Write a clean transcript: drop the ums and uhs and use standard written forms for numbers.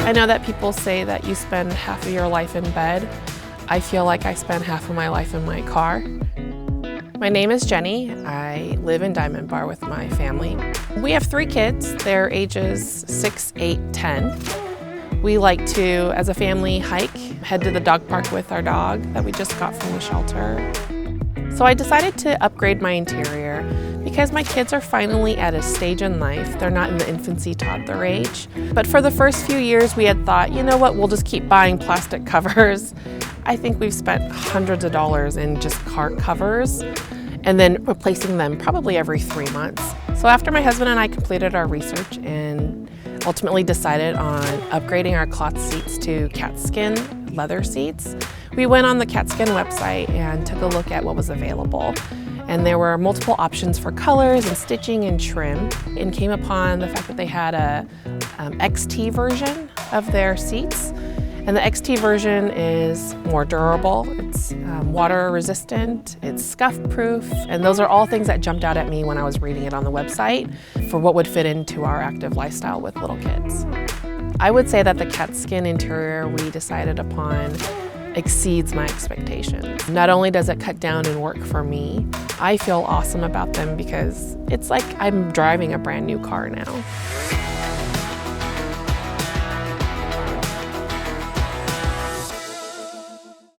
I know that people say that you spend half of your life in bed. I feel like I spend half of my life in my car. My name is Jenny. I live in Diamond Bar with my family. We have 3 kids. They're ages 6, 8, 10. We like to, as a family, hike, head to the dog park with our dog that we just got from the shelter. So I decided to upgrade my interior because my kids are finally at a stage in life. They're not in the infancy toddler age. But for the first few years, we had thought, you know what, we'll just keep buying plastic covers. I think we've spent hundreds of dollars in just cart covers and then replacing them probably every 3 months. So after my husband and I completed our research and ultimately decided on upgrading our cloth seats to Katzkin leather seats, we went on the Katzkin website and took a look at what was available. And there were multiple options for colors and stitching and trim, and came upon the fact that they had a XT version of their seats. And the XT version is more durable, it's water resistant, it's scuff proof, and those are all things that jumped out at me when I was reading it on the website for what would fit into our active lifestyle with little kids. I would say that the Katzkin interior we decided upon exceeds my expectations. Not only does it cut down and work for me, I feel awesome about them because it's like I'm driving a brand new car now.